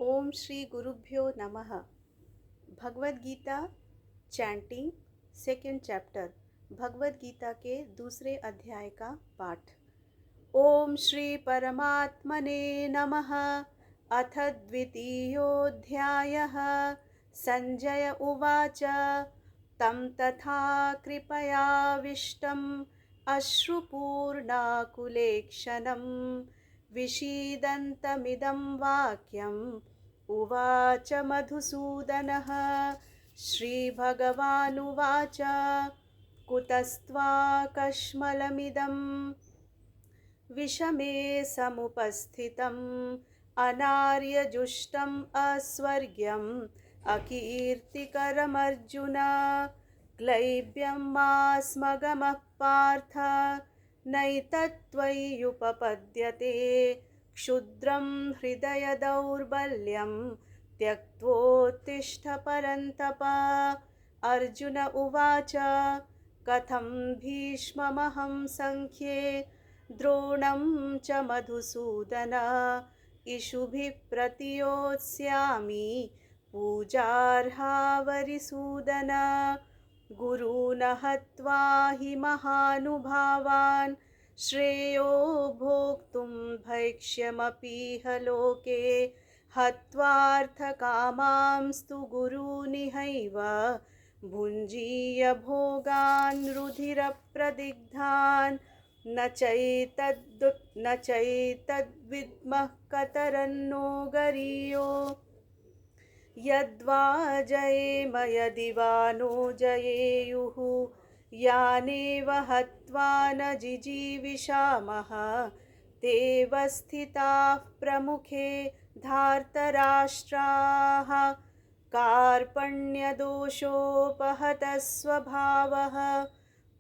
ओम श्री गुरुभ्यो नमः। Bhagavad Gita chanting second chapter. Bhagavad Gita के दूसरे अध्याय का पाठ। ओम श्री परमात्मने नमः। अथ द्वितीयोऽध्यायः। संजय उवाच तं तथा कृपयाविष्टम् अश्रुपूर्णाकुलेक्षणं विषीदन्तमिदं वाक्यम् उवाच मधुसूदनः। श्रीभगवानुवाच कुतस्त्वाकश्मलमिदं विषमे समुपस्थितम् अनार्यजुष्टम् अस्वर्ग्यम् अकीर्तिकरमर्जुन। क्लैब्यं मास्मगमः पार्थ नैतत्त्वय्युपपद्यते। क्षुद्रं हृदय दौर्बल्यं त्यक्त्वोत्तिष्ठ परन्तप। अर्जुन उवाच कथं भीष्ममहं संख्ये द्रोणं च मधुसूदन इषुभिः प्रतियोत्स्यामि पूजार्हावरिसूदन। गुरून् हत्वा हि महानुभावान् श्रेयो भोक्तुं भैक्ष्यमपीह लोके। हत्वार्थकामांस्तु गुरूनिहैव भुञ्जीय भोगान् रुधिरप्रदिग्धान्। न चैतद्विद्मः कतरन्नो गरीयो यद्वा जयेम यदि वा नो जयेयुः। यानेव हत्वा न जिजीविषामः तेव स्थिताः प्रमुखे धार्तराष्ट्राः। कार्पण्यदोषोपहतः स्वभावः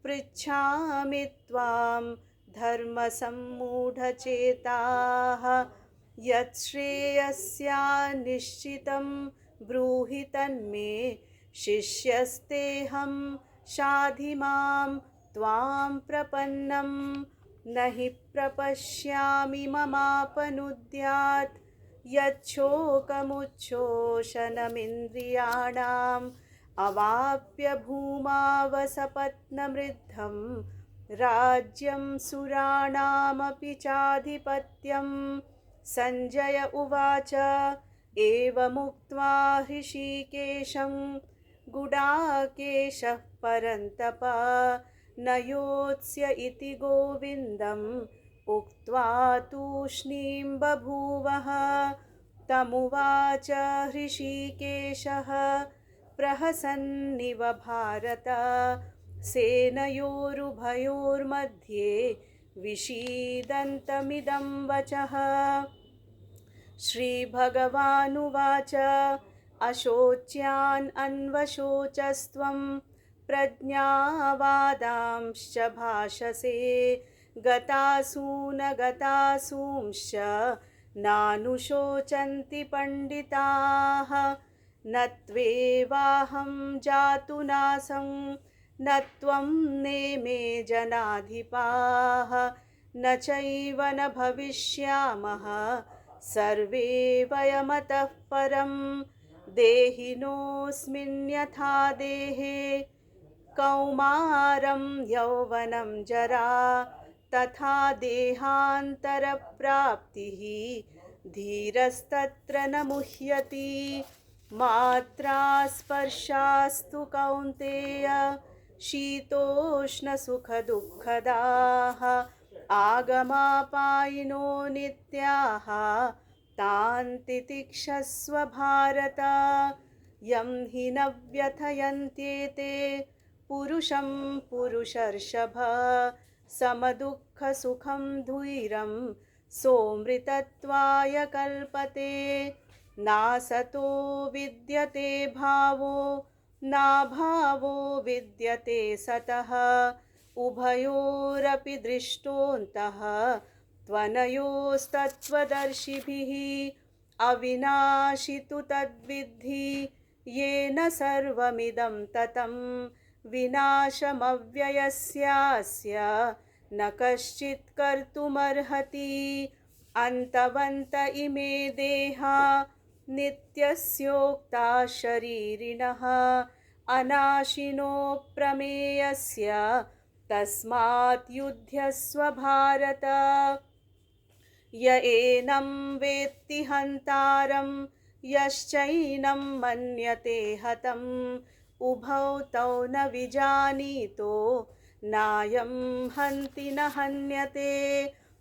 पृच्छामि त्वां धर्मसम्मूढचेताः। यच्छ्रेयस्यान्निश्चितं ब्रूहि तन्मे शिष्यस्तेऽहं शाधि मां त्वां प्रपन्नं। न हि प्रपश्यामि ममापनुद्यात् यच्छोकमुच्छोषणमिन्द्रियाणाम् अवाप्य भूमावसपत्नमृद्धं राज्यं सुराणामपि चाधिपत्यम्। संजय उवाच एवमुक्त्वा हृषीकेशं गुडाकेशः परन्तप न योत्स्य इति गोविन्दम् उक्त्वा तूष्णीं बभूवः। तमुवाच हृषीकेशः प्रहसन्निव भारत सेनयोरुभयोर्मध्ये विषीदन्तमिदं वचः। श्रीभगवानुवाच अशोच्यान् अन्वशोचस्त्वं प्रज्ञावादांश्च भाषसे। गतासून गतासूंश्च नानुशोचन्ति पण्डिताः। न त्वेवाहं जातुनासं न त्वं नेमे जनाधिपाः। न चैव न भविष्यामः सर्वे वयमतः परं। देहिनोऽस्मिन्यथा देहे कौमारं यौवनं जरा तथा देहान्तरप्राप्तिः धीरस्तत्र न मुह्यति। मात्रा स्पर्शास्तु कौन्तेय शीतोष्णसुखदुःखदाः आगमापायिनो नित्याः तान् तितिक्षस्व भारत। यं हि न व्यथयन्त्येते पुरुषं पुरुषर्षभ समदुःखसुखं धुइरं सोऽमृतत्वाय कल्पते। नासतो विद्यते भावो नाभावो विद्यते सतः उभयोरपि दृष्टोऽन्तः त्वनयोस्तत्त्वदर्शिभिः। अविनाशि तु तद्विद्धि येन सर्वमिदं ततं। विनाशमव्ययस्यास्य न कश्चित् कर्तुमर्हति। अन्तवन्त इमे देहा नित्यस्योक्ता शरीरिणः अनाशिनो प्रमेयस्य तस्मात् युध्यस्व भारत। य एनं वेत्ति हन्तारं यश्चैनं मन्यते हतम् उभौ तौ न विजानीतो नायं हन्ति न हन्यते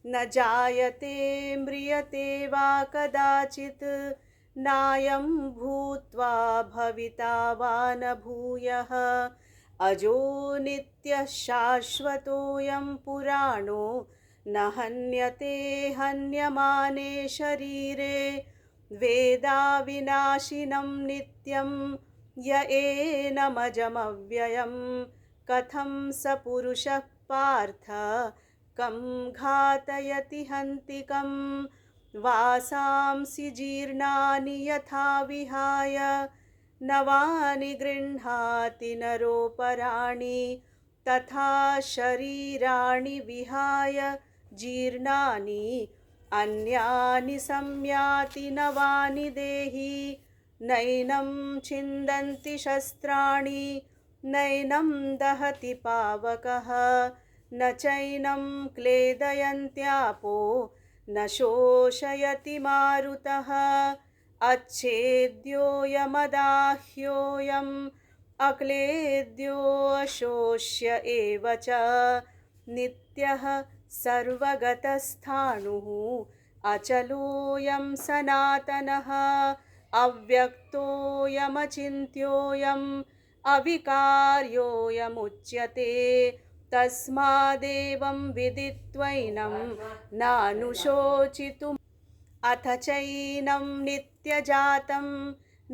न जायते म्रियते वा कदाचित् नायं भूत्वा भविता वा न भूयः अजो नित्यः शाश्वतोऽयं पुराणो न हन्यते हन्यमाने शरीरे वेदाविनाशिनं नित्यं य एनमजमव्ययं कथं स पुरुषः पार्थ कं घातयति हन्तिकं वासांसि जीर्णानि यथा विहाय नवानि गृह्णाति नरोपराणि तथा शरीराणि विहाय जीर्णानि अन्यानि संयाति नवानि देहि नैनं छिन्दन्ति शस्त्राणि नैनं दहति पावकः न चैनं क्लेदयन्त्यापो न शोषयति मारुतः अच्छेद्योऽयमदाह्योऽयम् अक्लेद्योऽशोष्य एव च नित्यः सर्वगतस्थाणुः अचलोऽयं सनातनः अव्यक्तोऽयमचिन्त्योऽयम् अविकार्योऽयमुच्यते तस्मादेवं विदित्वैनं नानुशोचितुम् अथ चैनं नित्यजातं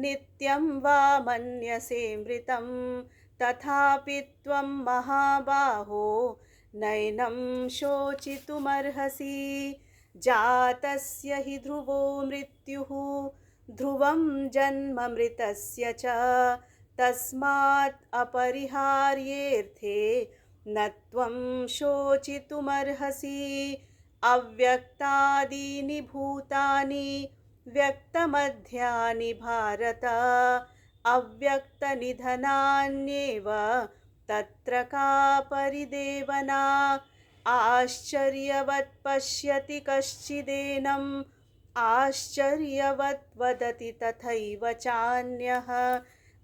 नित्यं वा मन्यसे मृतं तथापि त्वं महाबाहो नैनं शोचितुमर्हसि जातस्य हि ध्रुवो मृत्युः ध्रुवं जन्म मृतस्य च तस्मात् अपरिहार्येऽर्थे न त्वं शोचितुमर्हसि अव्यक्तादीनि भूतानि व्यक्तमध्यानि भारत अव्यक्तनिधनान्येव तत्र का परिदेवना आश्चर्यवत् पश्यति कश्चिदेनम् आश्चर्यवत् वदति तथैव चान्यः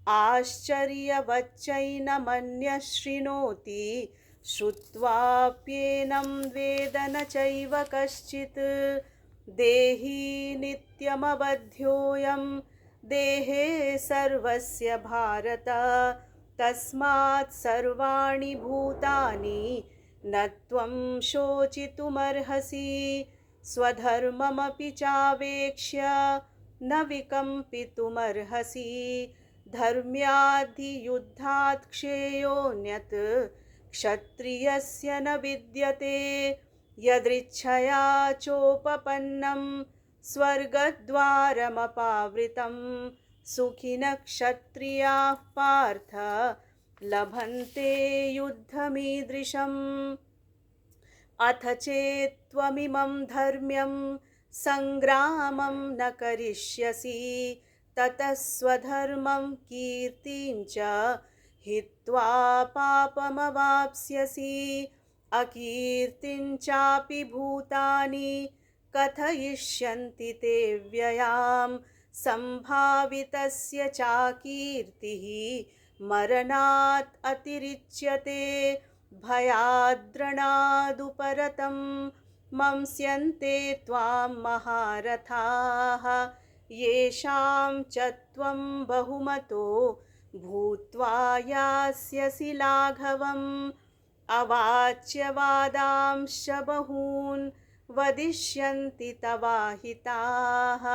आश्चर्यवच्चैनमन्यः शृणोति श्रुत्वाप्येनं वेद न चैव कश्चित् देही नित्यमवध्योऽयं देहे सर्वस्य भारत तस्मात् सर्वाणि भूतानि न त्वं शोचितुमर्हसि स्वधर्ममपि चावेक्ष्य न विकम्पितुमर्हसि धर्म्याधियुद्धात् क्षेयोऽन्यत् क्षत्रियस्य न विद्यते यदृच्छया चोपपन्नं स्वर्गद्वारमपावृतं सुखिनः क्षत्रियाः पार्थ लभन्ते युद्धमीदृशम् अथ चेत्त्वमिमं धर्म्यं सङ्ग्रामं न करिष्यसि ततः स्वधर्मं कीर्तिं च हित्वा पापमवाप्स्यसि अकीर्तिं चापि भूतानि कथयिष्यन्ति ते व्ययां सम्भावितस्य चाकीर्तिः मरणात् अतिरिच्यते भयाद्रणादुपरतं मंस्यन्ते त्वां महारथाः येषां च त्वं बहुमतो भूत्वा यास्यसि लाघवम् अवाच्यवादांश्च बहून् वदिष्यन्ति तवाहिताः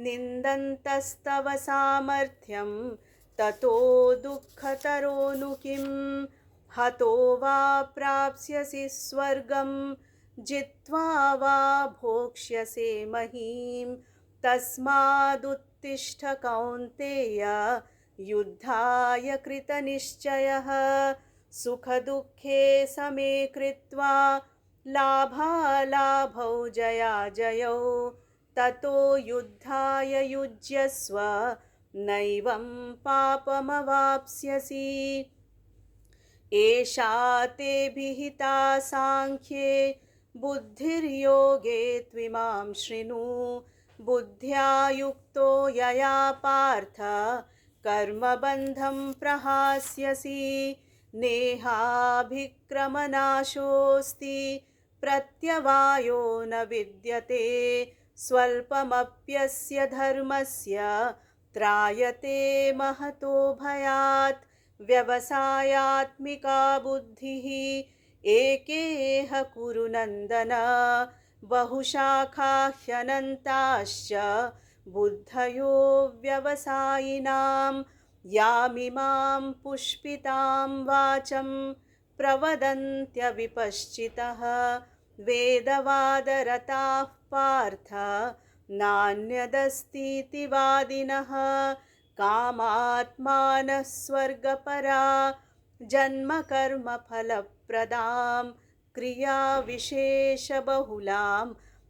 निन्दन्तस्तव सामर्थ्यं ततो दुःखतरो नु किं हतो वा प्राप्स्यसि स्वर्गं जित्वा वा भोक्ष्यसे महीं तस्मादुत्तिष्ठ कौन्तेय युद्धाय कृतनिश्चयः सुखदुःखे समे कृत्वा लाभालाभौ जयाजयौ ततो युद्धाय युज्यस्व नैवं पापमवाप्स्यसि। एषा ते विहिता सांख्ये बुद्धिर्योगे त्विमां शृणु। बुद्ध्या युक्तो यया पार्थ कर्मबन्धं प्रहास्यसि। नेहाभिक्रमनाशोऽस्ति प्रत्यवायो न विद्यते। स्वल्पमप्यस्य धर्मस्य त्रायते महतो भयात्। व्यवसायात्मिका बुद्धिः एकेह कुरु नन्दन। बहुशाखा ह्यनन्ताश्च बुद्धयो व्यवसायिनां। यामिमां पुष्पितां वाचं प्रवदन्त्यविपश्चितः। वेदवादरताः पार्थ नान्यदस्तीति वादिनः। कामात्मानः स्वर्गपरा जन्मकर्मफलप्रदां क्रियाविशेषबहुलां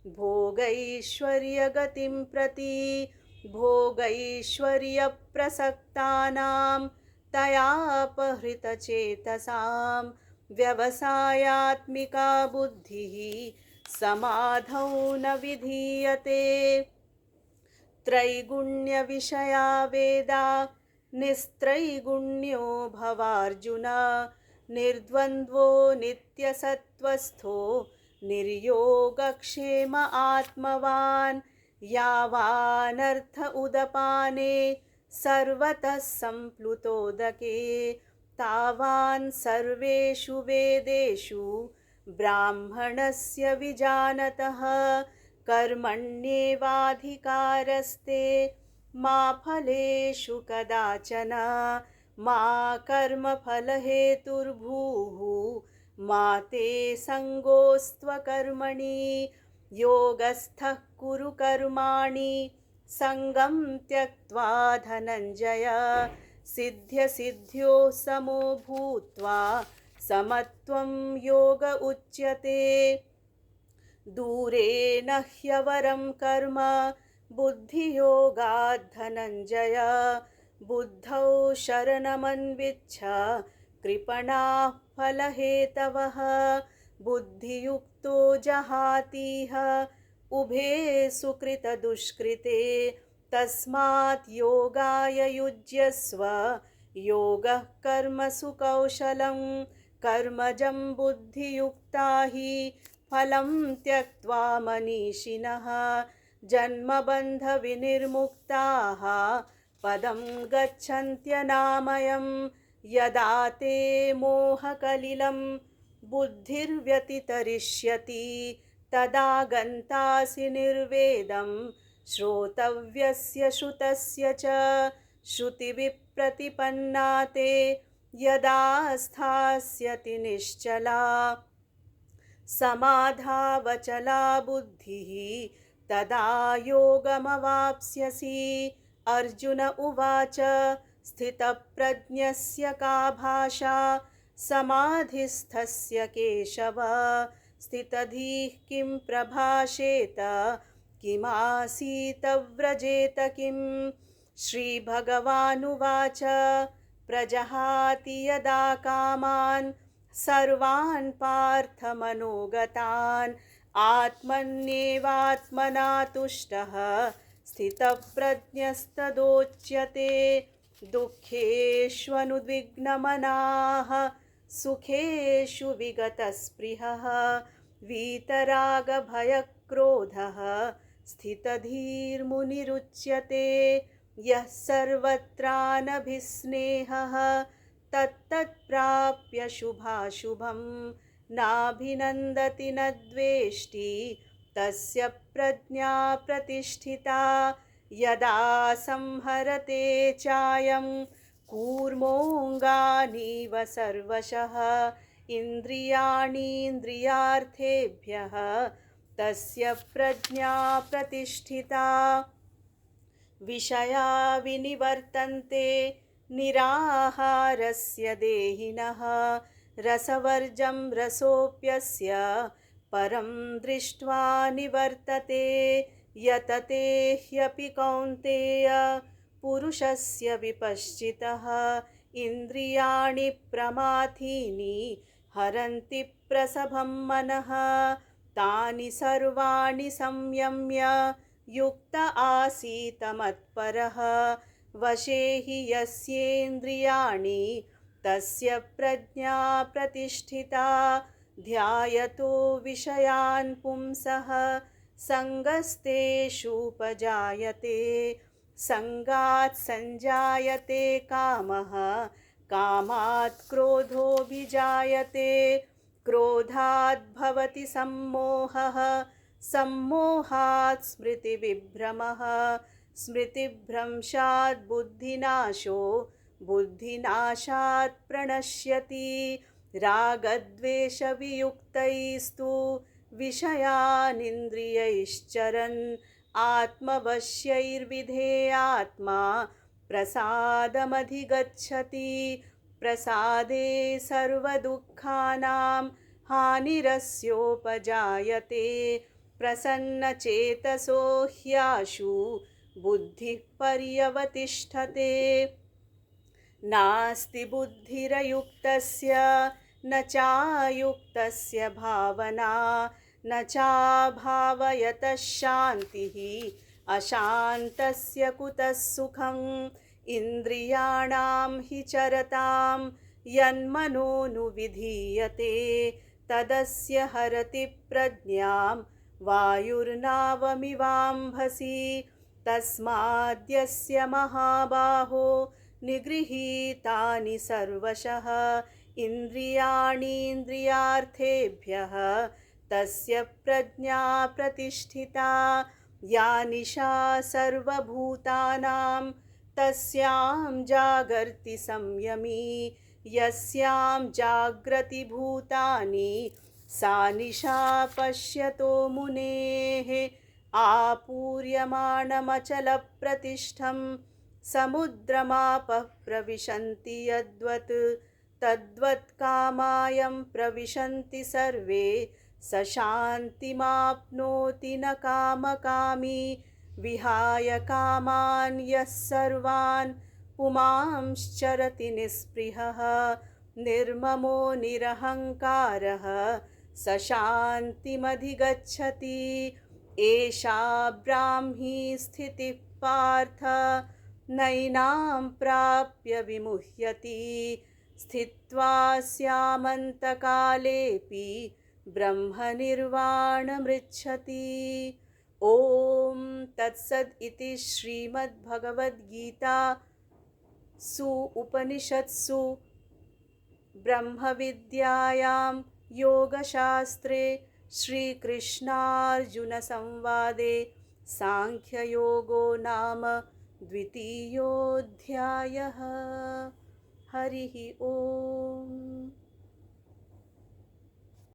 भोगैश्वर्यगतिं प्रति। भोगैश्वर्यप्रसक्तानां तयापहृतचेतसां व्यवसायात्मिका बुद्धिः समाधौ न विधीयते। त्रैगुण्यविषया वेदा निस्त्रैगुण्यो भवार्जुन। निर्द्वन्द्वो नित्यसत्त्वस्थो निर्योगक्षेम आत्मवान्। यावानर्थ उदपाने सर्वतः सम्प्लुतोदके तावान् सर्वेषु वेदेषु ब्राह्मणस्य विजानतः। कर्मण्येवाधिकारस्ते मा फलेषु कदाचन। मा कर्मफलहेतुर्भूः मा ते सङ्गोऽस्त्वकर्मणि। योगस्थः कुरु कर्माणि सङ्गं त्यक्त्वा धनञ्जय। सिद्ध्यसिद्ध्योः समो भूत्वा समत्वं योग उच्यते। दूरेन ह्यवरं कर्म बुद्धियोगात् धनञ्जय। बुद्धौ शरणमन्विच्छ कृपणाः फलहेतवः। बुद्धियुक्तो जहातीह उभे सुकृतदुष्कृते। तस्मात् योगाय युज्यस्व योगः कर्मसु कौशलं। कर्मजं बुद्धियुक्ता हि फलं त्यक्त्वा मनीषिणः। जन्मबन्धविनिर्मुक्ताः पदं गच्छन्त्यनामयम्। यदा ते मोहकलिलं बुद्धिर्व्यतितरिष्यति तदा गन्तासि निर्वेदं। श्रोतव्यस्य श्रुतस्य च श्रुतिविप्रतिपन्ना ते यदा स्थास्यति निश्चला। समाधावचला बुद्धिः तदा योगमवाप्स्यसि। अर्जुन उवाच स्थितप्रज्ञस्य का भाषा समाधिस्थस्य केशव। स्थितधीः किं प्रभाषेत किमासीत व्रजेत किम्। श्रीभगवानुवाच प्रजहाति यदा कामान् सर्वान् पार्थमनोगतान्। आत्मन्येवात्मना तुष्टः स्थितप्रज्ञस्तदोच्यते। दुःखेष्वनुद्विग्नमनाः सुखेषु विगतस्पृहः। वीतरागभयक्रोधः स्थितधीर्मुनिरुच्यते। यः सर्वत्रानभिस्नेहः तत्तत्प्राप्य शुभाशुभं। नाभिनन्दति न द्वेष्टि तस्य प्रज्ञा प्रतिष्ठिता। यदा संहरते चायं कूर्मोऽङ्गानीव सर्वशः। इन्द्रियाणीन्द्रियार्थेभ्यः तस्य प्रज्ञा प्रतिष्ठिता। विषया विनिवर्तन्ते निराहारस्य देहिनः। रसवर्जं रसोऽप्यस्य परं दृष्ट्वा निवर्तते। यतते ह्यपि कौन्तेय पुरुषस्य विपश्चितः इन्द्रियाणि प्रमाथीनि हरन्ति प्रसभं मनः तानि सर्वाणि संयम्य युक्त आसीत मत्परः वशे हि यस्येन्द्रियाणि तस्य प्रज्ञा प्रतिष्ठिता ध्यायतो विषयान् पुंसः सङ्गस्तेषूपजायते सङ्गात् सञ्जायते कामः कामात् क्रोधोऽभिजायते क्रोधात् भवति सम्मोहः सम्मोहात् स्मृतिविभ्रमः स्मृतिभ्रंशात् बुद्धिनाशो बुद्धिनाशात् प्रणश्यति रागद्वेषवियुक्तैस्तु विषयानिन्द्रियैश्चरन् आत्मवश्यैर्विधेयात्मा प्रसादमधिगच्छति प्रसादे सर्वदुःखानां हानिरस्योपजायते प्रसन्नचेतसो ह्याशु बुद्धिः पर्यवतिष्ठते नास्ति बुद्धिरयुक्तस्य न चायुक्तस्य भावना न चाभावयतः शान्तिः अशान्तस्य कुतः सुखम् इन्द्रियाणां हि चरतां यन्मनोनुविधीयते तदस्य हरति प्रज्ञां वायुर्नावमिवाम्भसि तस्माद्यस्य महाबाहो निगृहीतानि सर्वशः इन्द्रियाणीन्द्रियार्थेभ्यः तस्य प्रज्ञा प्रतिष्ठिता या निशा सर्वभूतानां तस्यां जागर्ति संयमी यस्यां जाग्रति भूतानि सा निशा पश्यतो मुनेः आपूर्यमाणमचलप्रतिष्ठं समुद्रमापः प्रविशन्ति यद्वत् तद्वत् कामायं प्रविशन्ति सर्वे स शान्तिमाप्नोति न कामकामी विहाय कामान् यः सर्वान् पुमांश्चरति निःस्पृहः निर्ममो निरहङ्कारः स शान्तिमधिगच्छति एषा ब्राह्मी स्थितिः पार्थ नैनां प्राप्य विमुह्यति स्थित्वा स्यामन्तकालेऽपि ब्रह्मनिर्वाणमृच्छति। ॐ तत्सद् इति श्रीमद्भगवद्गीतासु उपनिषत्सु ब्रह्मविद्यायां योगशास्त्रे श्रीकृष्णार्जुनसंवादे सांख्ययोगो नाम द्वितीयोऽध्यायः। हरिः ओम्।